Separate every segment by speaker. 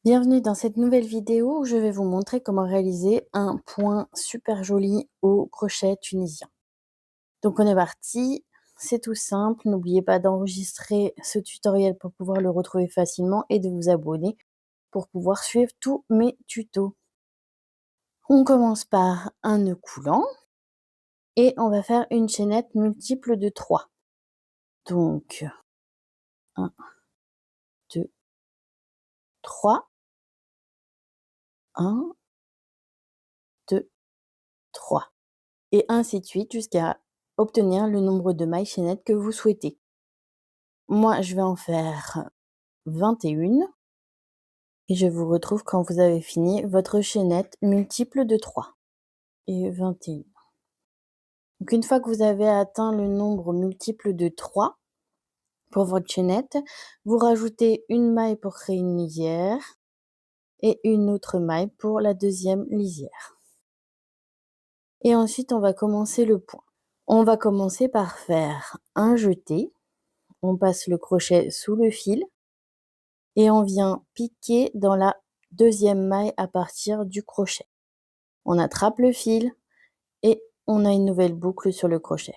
Speaker 1: Bienvenue dans cette nouvelle vidéo où je vais vous montrer comment réaliser un point super joli au crochet tunisien. Donc on est parti, c'est tout simple, n'oubliez pas d'enregistrer ce tutoriel pour pouvoir le retrouver facilement et de vous abonner pour pouvoir suivre tous mes tutos. On commence par un nœud coulant et on va faire une chaînette multiple de 3. Donc 1, 2, 3, 1, 2, 3. Et ainsi de suite jusqu'à obtenir le nombre de mailles chaînettes que vous souhaitez. Moi, je vais en faire 21 et je vous retrouve quand vous avez fini votre chaînette multiple de 3 et 21. Donc une fois que vous avez atteint le nombre multiple de 3 pour votre chaînette, vous rajoutez une maille pour créer une lisière et une autre maille pour la deuxième lisière. Et ensuite, on va commencer le point. On va commencer par faire un jeté. On passe le crochet sous le fil et on vient piquer dans la deuxième maille à partir du crochet. On attrape le fil et on a une nouvelle boucle sur le crochet.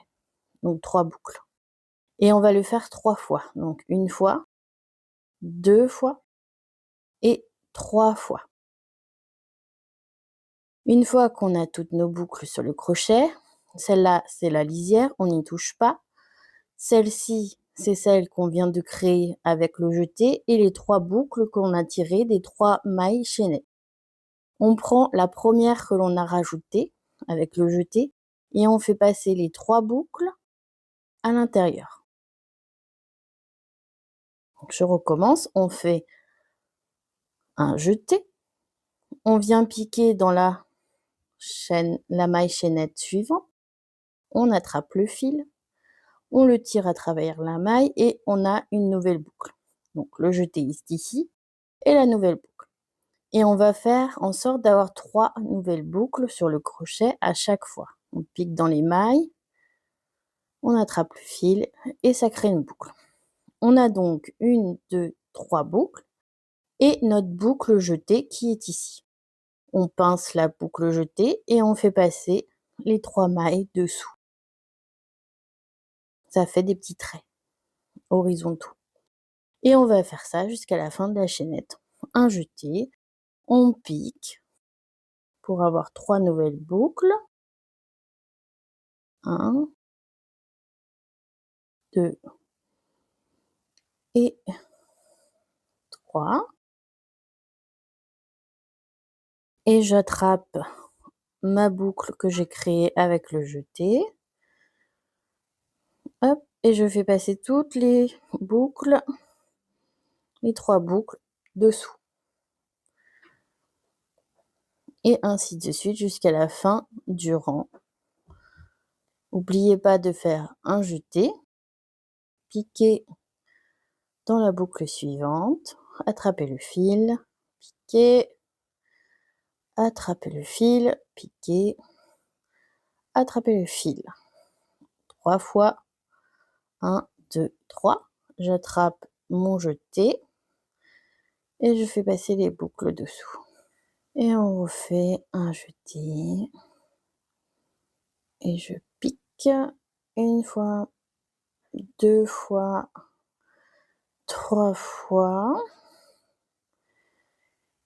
Speaker 1: Donc 3 boucles. Et on va le faire 3 fois. Donc une fois, 2 fois et 3 fois. Une fois qu'on a toutes nos boucles sur le crochet, celle-là, c'est la lisière, on n'y touche pas. Celle-ci, c'est celle qu'on vient de créer avec le jeté et les 3 boucles qu'on a tirées des 3 mailles chaînées. On prend la première que l'on a rajoutée avec le jeté et on fait passer les 3 boucles à l'intérieur. Donc je recommence, on fait un jeté, on vient piquer dans la maille chaînette suivante, on attrape le fil, on le tire à travers la maille et on a une nouvelle boucle. Donc le jeté est ici et la nouvelle boucle. Et on va faire en sorte d'avoir 3 nouvelles boucles sur le crochet à chaque fois. On pique dans les mailles, on attrape le fil et ça crée une boucle. On a donc 1, 2, 3 boucles et notre boucle jetée qui est ici. On pince la boucle jetée et on fait passer les 3 mailles dessous. Ça fait des petits traits horizontaux. Et on va faire ça jusqu'à la fin de la chaînette. Un jeté, on pique pour avoir 3 nouvelles boucles. 1, 2 et 3. Et j'attrape ma boucle que j'ai créée avec le jeté. Hop, et je fais passer toutes les boucles, les 3 boucles dessous. Et ainsi de suite jusqu'à la fin du rang. N'oubliez pas de faire un jeté, piquer dans la boucle suivante, attraper le fil, piquer, attraper le fil, piquer, attraper le fil. 3 fois. 1, 2, 3. J'attrape mon jeté et je fais passer les boucles dessous. Et on refait un jeté et je pique une fois, 2 fois, 3 fois.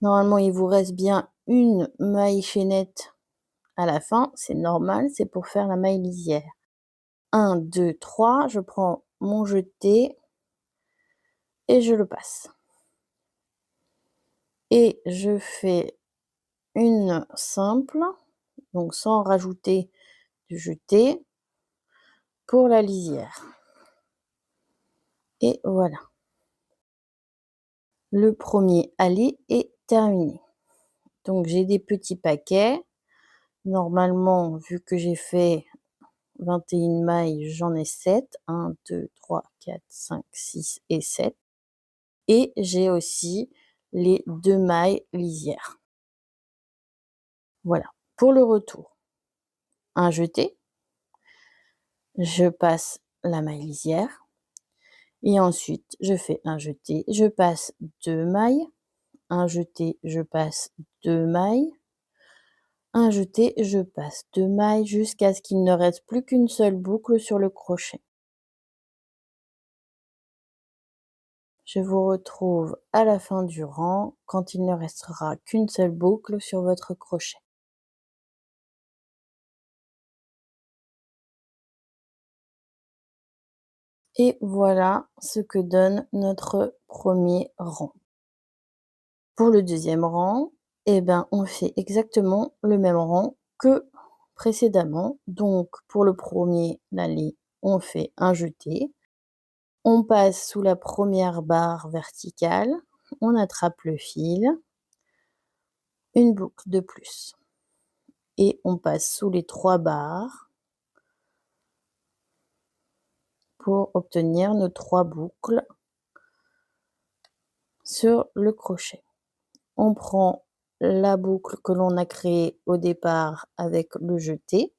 Speaker 1: Normalement, il vous reste bien une maille chaînette à la fin, c'est normal, c'est pour faire la maille lisière. 1, 2, 3, je prends mon jeté et je le passe. Et je fais une simple, donc sans rajouter de jeté, pour la lisière. Et voilà. Le premier aller est terminé. Donc j'ai des petits paquets. Normalement, vu que j'ai fait 21 mailles, j'en ai 7. 1, 2, 3, 4, 5, 6 et 7. Et j'ai aussi les 2 mailles lisières. Voilà. Pour le retour, un jeté. Je passe la maille lisière. Et ensuite, je fais un jeté. Je passe 2 mailles. un jeté, je passe 2 mailles, un jeté, je passe 2 mailles jusqu'à ce qu'il ne reste plus qu'une seule boucle sur le crochet. Je vous retrouve à la fin du rang quand il ne restera qu'une seule boucle sur votre crochet. Et voilà ce que donne notre premier rang. Pour le deuxième rang, eh ben, on fait exactement le même rang que précédemment. Donc pour le premier allée, on fait un jeté, on passe sous la première barre verticale, on attrape le fil, une boucle de plus et on passe sous les 3 barres pour obtenir nos 3 boucles sur le crochet. On prend la boucle que l'on a créée au départ avec le jeté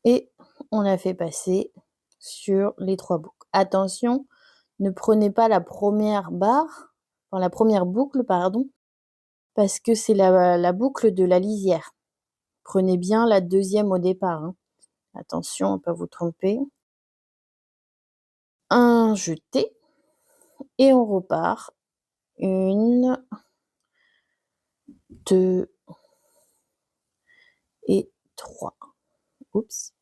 Speaker 1: et on la fait passer sur les 3 boucles. Attention, ne prenez pas la première barre, enfin la première boucle pardon, parce que c'est la boucle de la lisière. Prenez bien la deuxième au départ, hein. Attention à ne pas vous tromper. Un jeté et on repart. 1, 2 et 3. Oups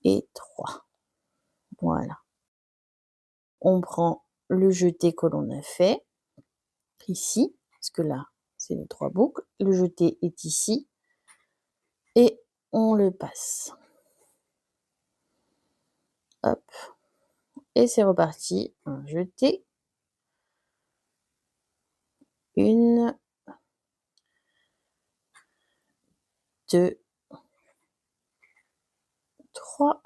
Speaker 1: et 3. Voilà. On prend le jeté que l'on a fait ici, parce que là, c'est les 3 boucles. Le jeté est ici et on le passe. Hop et c'est reparti. Un jeté. 1, 2, 3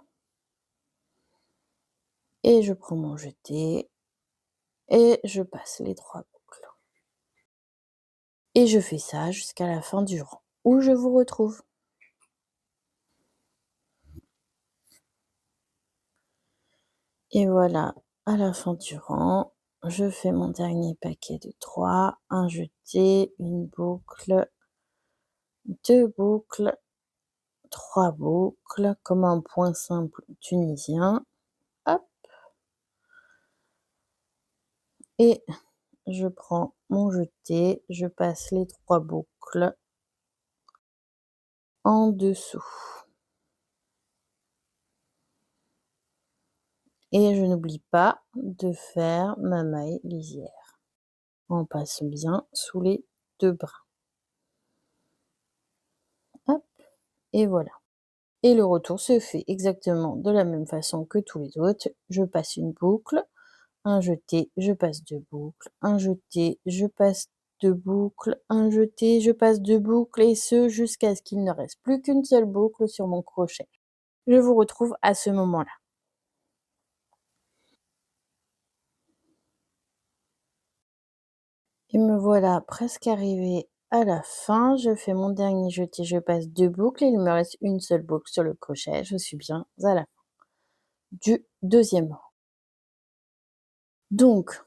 Speaker 1: et je prends mon jeté et je passe les 3 boucles. Et je fais ça jusqu'à la fin du rang où je vous retrouve. Et voilà, à la fin du rang, je fais mon dernier paquet de 3, un jeté, une boucle, 2 boucles, 3 boucles, comme un point simple tunisien. Hop et je prends mon jeté, je passe les 3 boucles en dessous. Et je n'oublie pas de faire ma maille lisière. On passe bien sous les 2 brins. Hop et voilà. Et le retour se fait exactement de la même façon que tous les autres. Je passe une boucle, un jeté, je passe 2 boucles, un jeté, je passe 2 boucles, un jeté, je passe 2 boucles et ce jusqu'à ce qu'il ne reste plus qu'une seule boucle sur mon crochet. Je vous retrouve à ce moment-là. Et me voilà presque arrivée à la fin. Je fais mon dernier jeté, je passe 2 boucles et il me reste une seule boucle sur le crochet. Je suis bien à la fin du deuxième rang. Donc,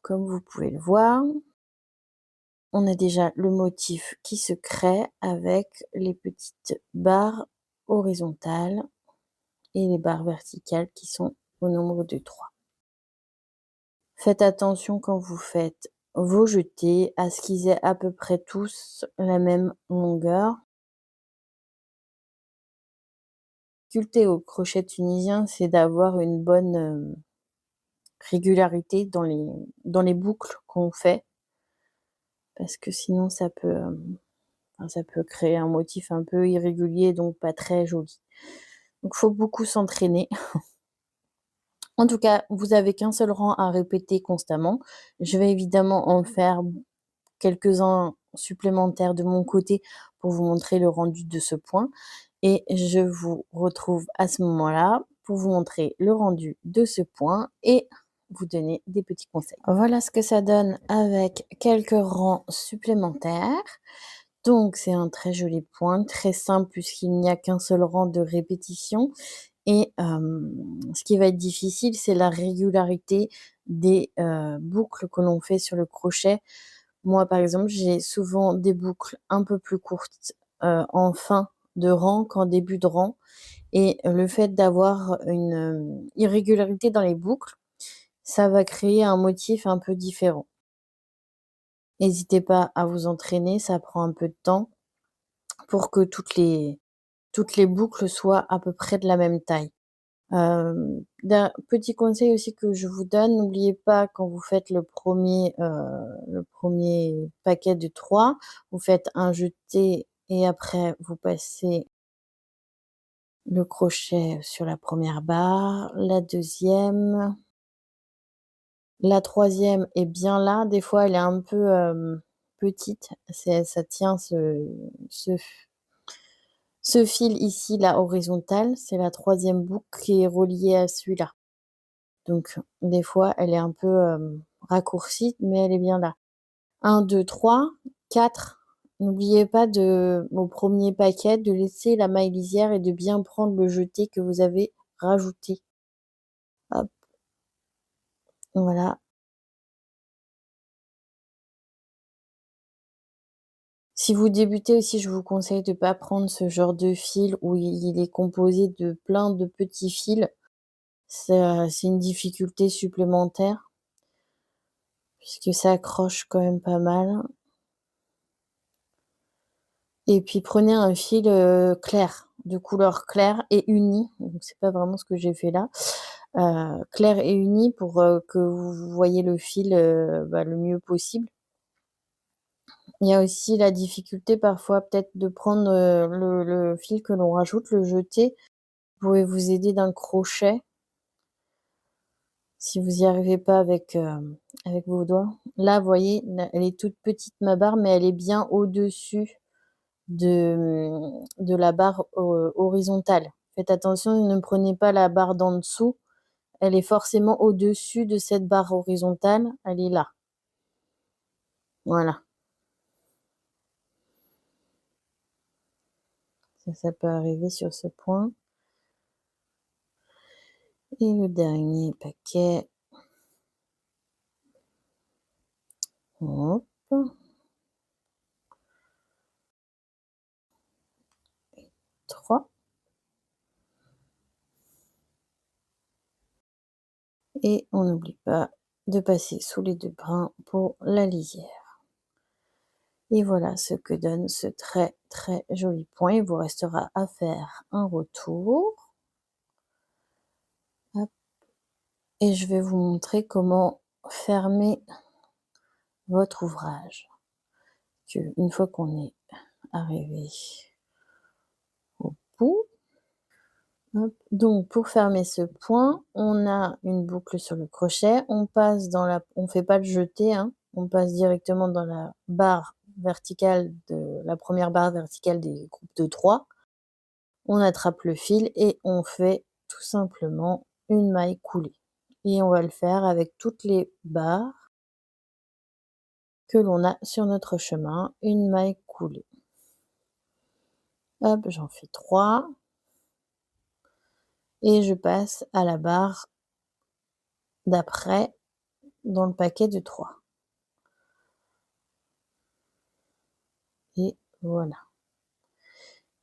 Speaker 1: comme vous pouvez le voir, on a déjà le motif qui se crée avec les petites barres horizontales et les barres verticales qui sont au nombre de 3. Faites attention quand vous faites vos jetés à ce qu'ils aient à peu près tous la même longueur. La difficulté au crochet tunisien, c'est d'avoir une bonne, régularité dans les boucles qu'on fait parce que sinon ça peut créer un motif un peu irrégulier, donc pas très joli. Donc faut beaucoup s'entraîner. En tout cas, vous avez qu'un seul rang à répéter constamment. Je vais évidemment en faire quelques-uns supplémentaires de mon côté pour vous montrer le rendu de ce point et je vous retrouve à ce moment-là pour vous montrer le rendu de ce point et vous donner des petits conseils. Voilà ce que ça donne avec quelques rangs supplémentaires. Donc c'est un très joli point, très simple puisqu'il n'y a qu'un seul rang de répétition et ce qui va être difficile, c'est la régularité des, boucles que l'on fait sur le crochet. Moi, par exemple, j'ai souvent des boucles un peu plus courtes, en fin de rang qu'en début de rang et le fait d'avoir une, irrégularité dans les boucles, ça va créer un motif un peu différent. N'hésitez pas à vous entraîner, ça prend un peu de temps pour que toutes les boucles soient à peu près de la même taille. D'un petit conseil aussi que je vous donne, n'oubliez pas quand vous faites le premier paquet de 3, vous faites un jeté et après vous passez le crochet sur la première barre, la deuxième, la troisième est bien là. Des fois, elle est un peu, petite, ça tient ce fil ici, là, horizontal, c'est la troisième boucle qui est reliée à celui-là. Donc des fois, elle est un peu, raccourcie, mais elle est bien là. 1, 2, 3, 4. N'oubliez pas de au premier paquet, de laisser la maille lisière et de bien prendre le jeté que vous avez rajouté. Hop, voilà. Si vous débutez aussi, je vous conseille de pas prendre ce genre de fil où il est composé de plein de petits fils. C'est une difficulté supplémentaire puisque ça accroche quand même pas mal. Et puis prenez un fil, clair, de couleur claire et uni, donc c'est pas vraiment ce que j'ai fait là, clair et uni pour, que vous voyez le fil, le mieux possible. Il y a aussi la difficulté parfois peut-être de prendre, le fil que l'on rajoute, le jeter. Vous pouvez vous aider d'un crochet si vous y arrivez pas avec vos doigts. Là, vous voyez, là, elle est toute petite ma barre, mais elle est bien au-dessus de la barre horizontale. Faites attention, ne prenez pas la barre d'en dessous, elle est forcément au-dessus de cette barre horizontale, elle est là. Voilà, ça peut arriver sur ce point et le dernier paquet, hop, 3 et on n'oublie pas de passer sous les 2 brins pour la lisière et voilà ce que donne ce très, très joli point. Il vous restera à faire un retour. Hop. Et je vais vous montrer comment fermer votre ouvrage. Une fois qu'on est arrivé au bout, hop, donc pour fermer ce point, on a une boucle sur le crochet, on fait pas le jeté, hein, on passe directement dans la barre verticale de la première barre verticale des groupes de 3. On attrape le fil et on fait tout simplement une maille coulée et on va le faire avec toutes les barres que l'on a sur notre chemin, une maille coulée. Hop, j'en fais 3 et je passe à la barre d'après dans le paquet de 3 et voilà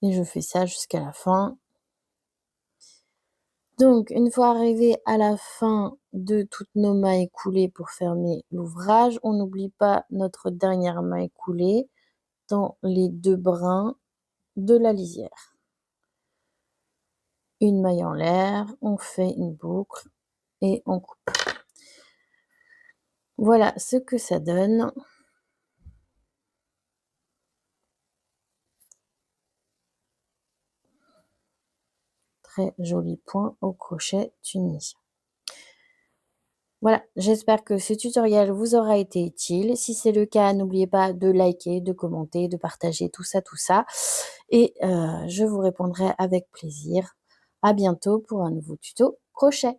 Speaker 1: et je fais ça jusqu'à la fin. Donc une fois arrivé à la fin de toutes nos mailles coulées pour fermer l'ouvrage, on n'oublie pas notre dernière maille coulée dans les 2 brins de la lisière. Une maille en l'air, on fait une boucle et on coupe. Voilà ce que ça donne. Très joli point au crochet tunisien. Voilà, j'espère que ce tutoriel vous aura été utile. Si c'est le cas, n'oubliez pas de liker, de commenter, de partager tout ça et je vous répondrai avec plaisir. À bientôt pour un nouveau tuto crochet.